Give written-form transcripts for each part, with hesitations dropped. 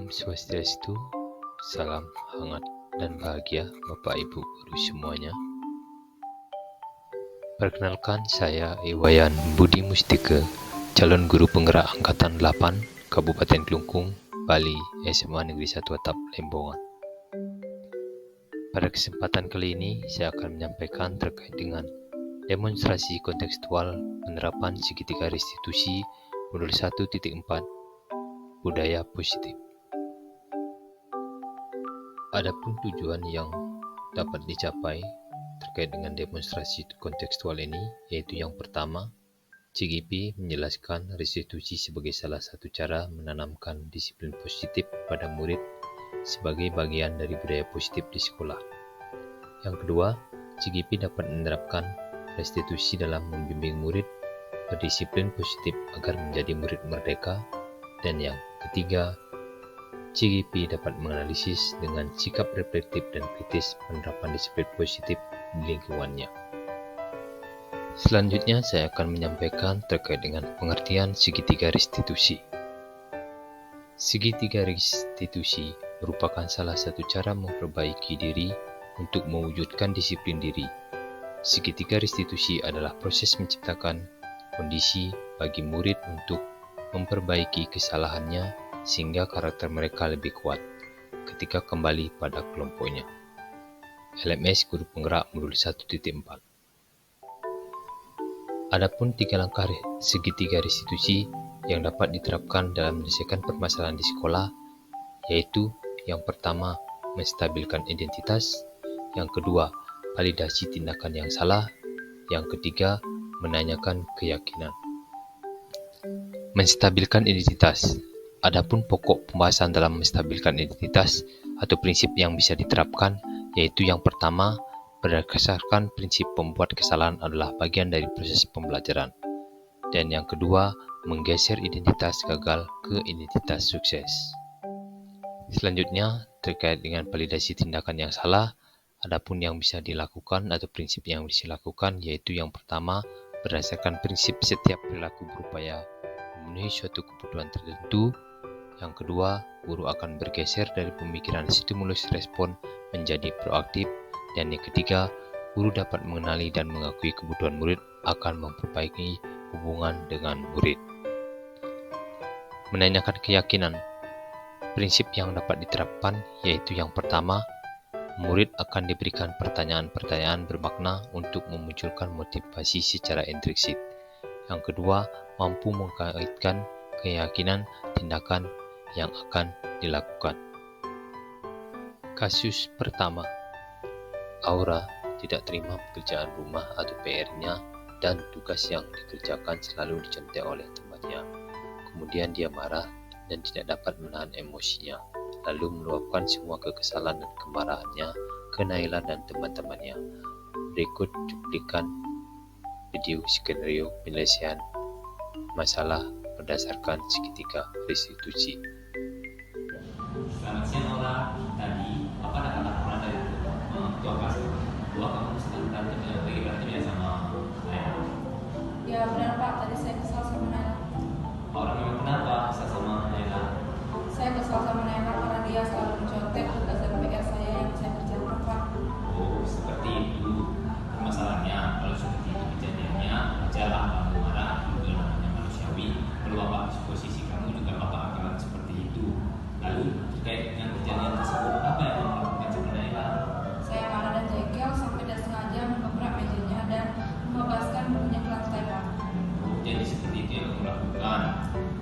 Om Swastiastu, salam hangat dan bahagia Bapak Ibu Guru semuanya. Perkenalkan, saya Iwayan Budi Mustika, calon guru penggerak Angkatan 8 Kabupaten Klungkung, Bali, SMA Negeri 1 Atap, Lembongan. Pada kesempatan kali ini, saya akan menyampaikan terkait dengan demonstrasi kontekstual penerapan segitiga restitusi modul 1.4 budaya positif. Adapun tujuan yang dapat dicapai terkait dengan demonstrasi kontekstual ini, yaitu yang pertama, CGP menjelaskan restitusi sebagai salah satu cara menanamkan disiplin positif pada murid sebagai bagian dari budaya positif di sekolah. Yang kedua, CGP dapat menerapkan restitusi dalam membimbing murid berdisiplin positif agar menjadi murid merdeka. Dan yang ketiga, CGP dapat menganalisis dengan sikap reflektif dan kritis penerapan disiplin positif di lingkungannya. Selanjutnya, saya akan menyampaikan terkait dengan pengertian segitiga restitusi. Segitiga restitusi merupakan salah satu cara memperbaiki diri untuk mewujudkan disiplin diri. Segitiga restitusi adalah proses menciptakan kondisi bagi murid untuk memperbaiki kesalahannya sehingga karakter mereka lebih kuat ketika kembali pada kelompoknya. LMS Guru Penggerak Modul 1.4. Adapun 3 langkah segitiga restitusi yang dapat diterapkan dalam menyelesaikan permasalahan di sekolah, yaitu yang pertama, menstabilkan identitas, yang kedua, validasi tindakan yang salah, yang ketiga, menanyakan keyakinan. Menstabilkan identitas. Adapun pokok pembahasan dalam menstabilkan identitas atau prinsip yang bisa diterapkan, yaitu yang pertama, berdasarkan prinsip pembuat kesalahan adalah bagian dari proses pembelajaran. Dan yang kedua, menggeser identitas gagal ke identitas sukses. Selanjutnya, terkait dengan validasi tindakan yang salah, adapun yang bisa dilakukan atau prinsip yang bisa dilakukan, yaitu yang pertama, berdasarkan prinsip setiap perilaku berupaya memenuhi suatu kebutuhan tertentu. Yang kedua, guru akan bergeser dari pemikiran stimulus respon menjadi proaktif. Dan yang ketiga, guru dapat mengenali dan mengakui kebutuhan murid akan memperbaiki hubungan dengan murid. Menanyakan keyakinan. Prinsip yang dapat diterapkan yaitu yang pertama, murid akan diberikan pertanyaan-pertanyaan bermakna untuk memunculkan motivasi secara intrinsik. Yang kedua, mampu mengkaitkan keyakinan tindakan yang akan dilakukan. Kasus pertama, Aura tidak terima pekerjaan rumah atau PR-nya dan tugas yang dikerjakan selalu dicontek oleh temannya. Kemudian dia marah dan tidak dapat menahan emosinya, lalu meluapkan semua kekesalan dan kemarahannya ke Naila dan teman-temannya. Berikut cuplikan video skenario penyelesaian masalah berdasarkan segitiga restitusi. Selamat siang Aura. Tadi apa dapat laporan dari ketua kelas? Kamu sedang pergi berantem ya sama Naila? Ya benar Pak, tadi saya kesal sama Naila. Aura, memang kenapa kesal sama Naila? Saya kesal sama Naila karena dia selalu mencontek tugas dan PR saya yang saya kerjakan Pak. Oh, seperti itu. Masalahnya kalau seperti itu kejadiannya, wajarlah kamu marah, juga namanya manusiawi. Kalau bapak posisi kamu juga bapak akan seperti itu. Lalu terkait dengan kejadian tersebut, apa yang kamu lakukan sama Naila? Saya marah dan jengkel sampai dan sengaja mengebrak mejanya dan membebaskan bukunya ke lantai Pak. Oh, jadi seperti itu yang kamu lakukan.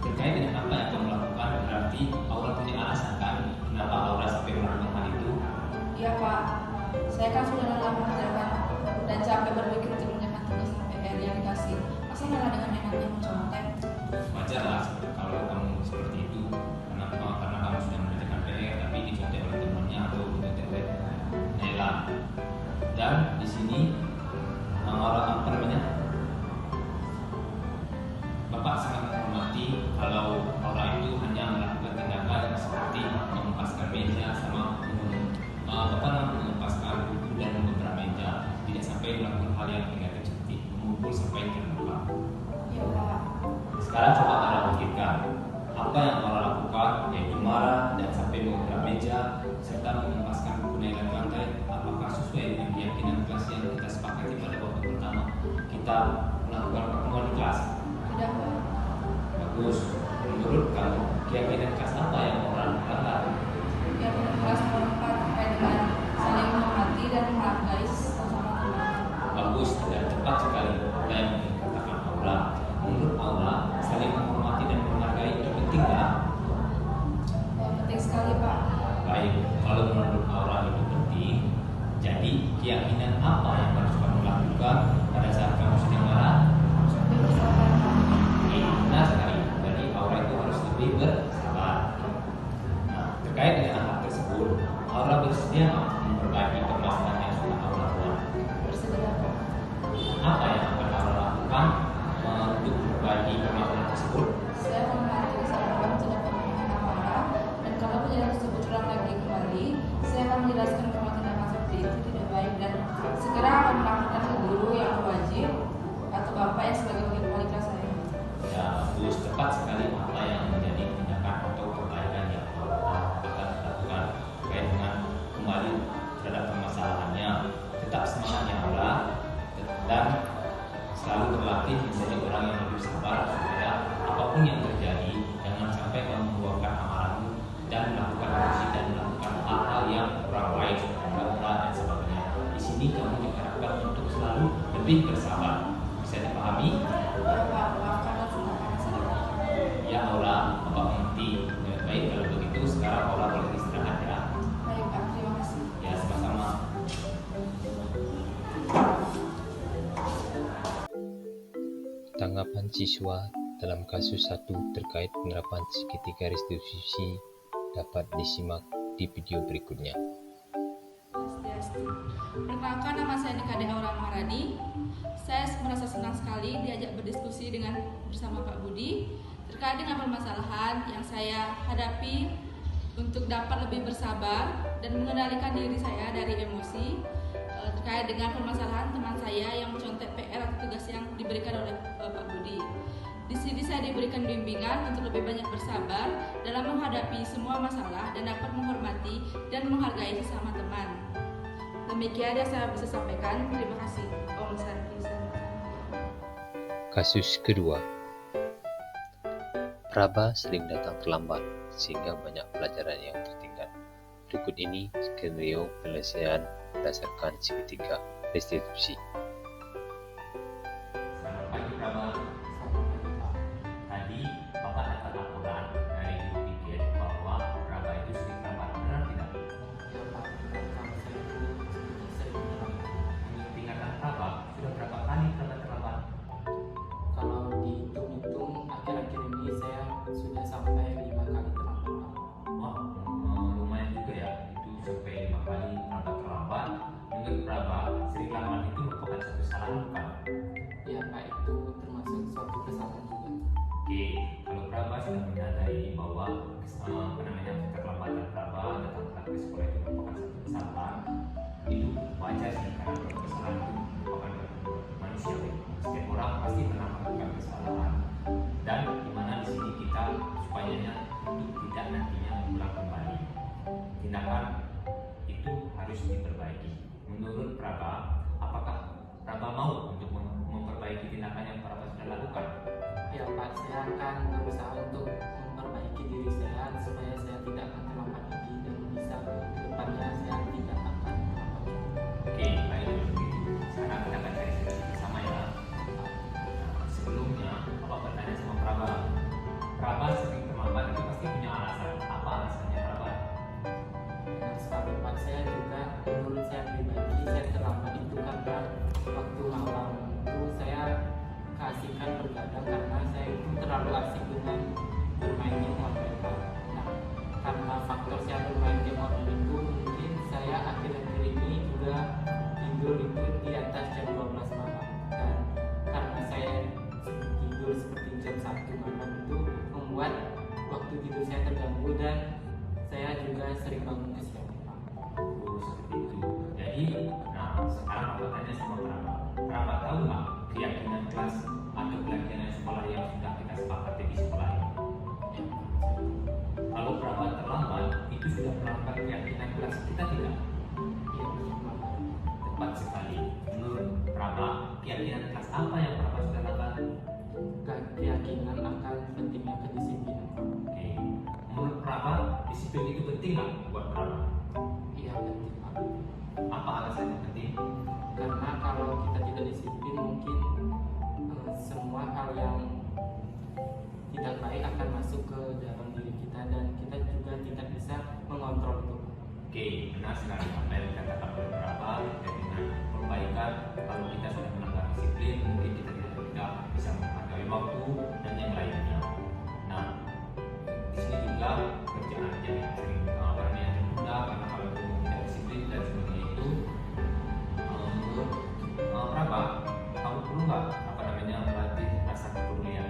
Terkait dengan apa yang kamu lakukan, berarti Aura punya alasan kan kenapa Aura sampai melakukan hal itu? Iya Pak, saya kan sudah lelah mengerjakan dan capek berpikir untuk mengerjakan tugas dan PR yang dikasih. Masa Naila dengan enaknya mencontek? Wajarlah kalau kamu seperti itu, karena kamu sudah mengerjakan PR tapi dicontek oleh temannya atau dicontek oleh Naila. Dan di sini orang apa namanya? Bapak sangat menghormati kalau orang itu hanya melakukan tindakan seperti mengempaskan meja sama mengempaskan buku dan mengebrak meja, tidak sampai melakukan hal yang negatif seperti memukul sampai terluka. Iya Pak. Sekarang coba Anda pikirkan, Apa yang Aura lakukan, yaitu marah dan sampai mengubrak meja serta menghempaskan buku naik lantai, apakah sesuai dengan keyakinan kelas yang kita sepakati pada babak pertama kita melakukan pertemuan di kelas? Tidak, Pak. Bagus. Menurut kamu, keyakinan kelas apa yang Aura langgar? Yang kelas nomor 4 terkait dengan saling menghormati dan menghargai sesama teman. Bagus dan tepat sekali apa yang dikatakan Aura. Menurut Aura, saling menghormati dan menghargai itu penting nggak? Penting sekali, Pak. Baik, kalau menurut Aura itu penting, jadi keyakinan apa yang harus kamu lakukan pada saat kamu sedang marah? Lebih bersabar, Pak. Benar sekali. Jadi Aura itu harus lebih bersabar. Nah, terkait dengan hal tersebut, Aura bersedia nggak memperbaiki permasalahan yang sudah Aura buat? Bersedia, Pak. Apa yang akan Aura lakukan untuk memperbaiki permasalahan tersebut? Saya memperhatikan sahabat tidak pernah marah, dan kalau kejadian tersebut terulang lagi kembali, saya akan menjelaskan kalau tindakan seperti itu tidak baik dan segera akan melaporkan ke guru yang wajib atau bapak yang sebagai wakil wali kelas saya. Ya, bagus, tepat sekali apa yang menjadi tindakan atau perbaikan yang Aura akan lakukan terkait dengan kembali terhadap permasalahannya. Tetap semangat ya Aura, dan selalu berlatih menjadi orang yang lebih sabar supaya apapun yang terjadi jangan sampai kamu meluapkan amarahmu dan melakukan emosi dan melakukan hal-hal yang kurang baik dan sebagainya. Di sini kamu diharapkan untuk selalu lebih bersabar. Bisa dipahami? Ya, Pak, maafkanlah tindakan saya. Ya Aura, Bapak mengerti. Baik, kalau begitu sekarang Aura boleh istirahat ya. Baik, Pak, terima kasih. Ya, sama-sama. Tanggapan siswa dalam kasus 1 terkait penerapan segitiga restitusi dapat disimak di video berikutnya. Swastiastu. Perkenalkan, nama saya Nikade Aura Maharani. Saya merasa senang sekali diajak berdiskusi bersama Pak Budi terkait dengan permasalahan yang saya hadapi untuk dapat lebih bersabar dan mengendalikan diri saya dari emosi terkait dengan permasalahan teman saya yang mencontek PR atau tugas yang diberikan oleh Pak Budi. Di sini saya diberikan bimbingan untuk lebih banyak bersabar dalam menghadapi semua masalah dan dapat menghormati dan menghargai sesama teman. Demikian yang saya bisa sampaikan. Terima kasih. Om Santi. Kasus kedua, Praba sering datang terlambat sehingga banyak pelajaran yang tertinggal. Berikut ini skenario penyelesaian berdasarkan segitiga restitusi. Selamat pagi Praba. Tadi Bapak dapat laporan dari Ibu Pikir bahwa Praba itu sering terlambat, benar tidak? Menurut tingkatan Praba, sudah berapa kali Praba terlambat? Kalau dihitung-hitung akhir-akhir ini saya sudah sampai 5 kali terlambat. Wah, lumayan juga ya, itu sampai 5 kali Praba terlambat. Menurut Praba, sering lambat itu merupakan suatu kesalahan bukan? Ya Pak, itu termasuk suatu kesalahan juga. Oke, kalau Praba sudah menyadari bahwa keterlambatan Praba datang telat ke sekolah itu merupakan suatu kesalahan, itu wajar sih karena kesalahan itu merupakan manusiawi. Setiap orang pasti pernah melakukan kesalahan, dan dimana di sini kita supaya untuk tidak nantinya mengulang kembali tindakan itu harus diperbaiki. Menurut Praba, apakah Praba mau untuk memperbaiki tindakan yang Praba sudah lakukan? Ya Pak, saya akan berusaha untuk memperbaiki diri saya supaya saya tidak akan terlambat lagi dan bisa ke depannya saya tidak akan terlambat. Oke, baik kalau begitu. Sekarang kita akan cari solusi bersama ya. Sebelumnya, Bapak bertanya sama Praba. Praba sering terlambat itu pasti punya alasan. Apa alasannya Praba? Benar sekali Pak, saya juga menurut saya pribadi saya terlambat itu karena waktu malam itu saya keasikan bergadang karena saya itu terlalu asik dengan bermain game online Pak. Nah, karena faktor saya bermain game online itu mungkin saya akhir-akhir ini juga tidur itu di atas jam 12 malam, dan karena saya tidur seperti jam 1 malam itu membuat waktu tidur saya terganggu dan saya juga sering bangun kesiangan Pak. Oh, seperti itu. Jadi, sekarang aku tanya sama Praba. Praba tahu nggak keyakinan kelas atau keyakinan sekolah yang sudah kita sepakati di sekolah ini? sudah melakukan keyakinan kelas kita tidak? Iya, tepat sekali. Menurut Praba, keyakinan kelas apa yang Praba sudah lakukan? Keyakinan akan pentingnya kedisiplinan. Oke. Menurut Praba, disiplin itu penting nggak buat Praba? Iya, penting Pak. Apa alasannya penting? Karena kalau kita tidak disiplin mungkin semua hal yang tidak baik akan masuk ke dalam diri kita dan kita juga tidak bisa mengontrol itu. Oke, benar sekali apa yang dikatakan oleh Praba terkait dengan perbaikan. Kalau kita sudah melanggar disiplin, mungkin kita tidak bisa menghargai waktu dan yang lainnya. Nah, di sini juga kerjaan jadi sering tertunda karena kalau tidak disiplin dan sebagainya itu. Menurut Praba, kamu perlu nggak melatih rasa kepedulian?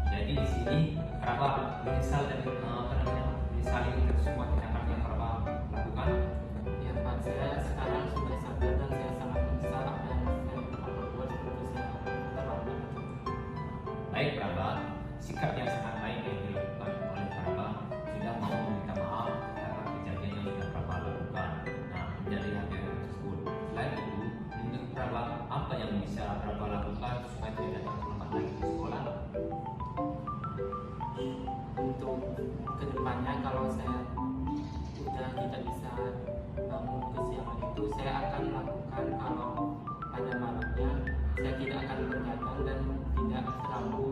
Jadi di sini Praba menyesal dan menyesali semua tindakan yang Praba lakukan. Ya Pak, saya sekarang sudah sadar dan saya sangat menyesal apa yang saya perbuat seperti saya terlambat. Baik Praba, sikap yang sangat baik yang dilakukan oleh Praba sudah mau meminta maaf atas kejadian yang sudah Praba lakukan. Nah, menjadi hadir tersebut. Selain itu, menurut Praba, apa yang bisa Praba lakukan supaya tidak datang terlambat lagi ke sekolah? Untuk kedepannya kalau saya sudah tidak bisa bangun kesiangan itu, saya akan melakukan kalau pada malamnya saya tidak akan bergadang dan tidak terlalu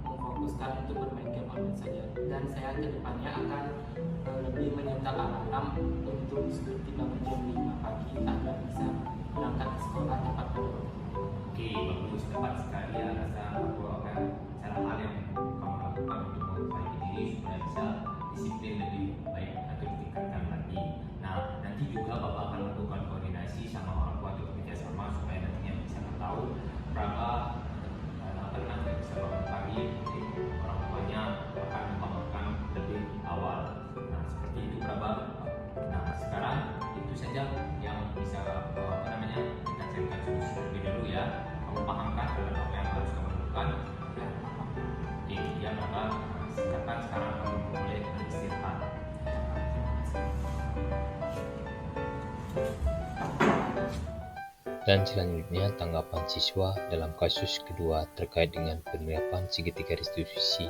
memfokuskan untuk bermain game online saja. Dan saya kedepannya akan lebih menyetel alarm untuk seperti bangun jam 5 pagi agar bisa berangkat ke sekolah tepat waktu. Oke, bagus, tepat sekali ya rasa cara hal yang kamu lakukan untuk memperbaiki diri supaya bisa disiplin lebih baik atau ditingkatkan lagi. Nah, nanti juga Bapak akan melakukan koordinasi sama orang tua untuk kerjasama supaya nantinya bisa tahu Praba tidak bisa bangun pagi, orang tuanya akan membangunkan lebih awal. Nah, seperti itu Praba. Nah, sekarang itu saja yang bisa kita carikan solusi terlebih dahulu ya. Kamu pahamkah dengan apa yang harus kamu lakukan? Oke, ya Praba. Silakan sekarang kamu boleh beristirahat. Dan selanjutnya tanggapan siswa dalam kasus kedua terkait dengan penerapan segitiga restitusi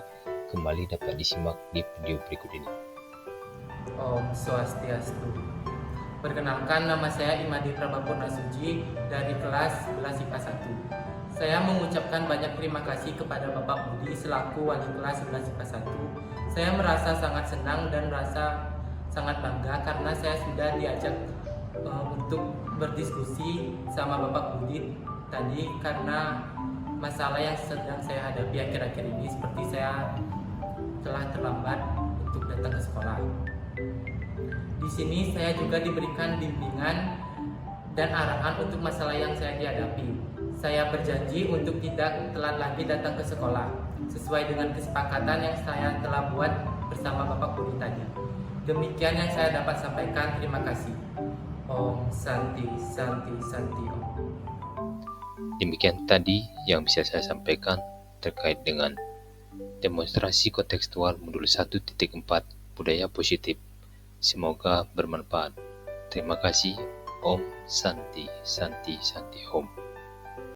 kembali dapat disimak di video berikut ini. Om Swastiastu. Perkenalkan, nama saya Imadi Prabapurna Suji dari kelas 11 IPA 1. Saya mengucapkan banyak terima kasih kepada Bapak Budi selaku wali kelas 11 IPA 1. Saya merasa sangat senang dan merasa sangat bangga karena saya sudah diajak untuk berdiskusi sama Bapak Budi tadi karena masalah yang sedang saya hadapi akhir-akhir ini, seperti saya telah terlambat untuk datang ke sekolah. Di sini saya juga diberikan bimbingan dan arahan untuk masalah yang saya dihadapi. Saya berjanji untuk tidak telat lagi datang ke sekolah, sesuai dengan kesepakatan yang saya telah buat bersama Bapak Budi tadi. Demikian yang saya dapat sampaikan. Terima kasih. Om Santi Santi Santi Om. Demikian tadi yang bisa saya sampaikan terkait dengan demonstrasi kontekstual modul 1.4 budaya positif. Semoga bermanfaat. Terima kasih. Om Santi Santi Santi Om.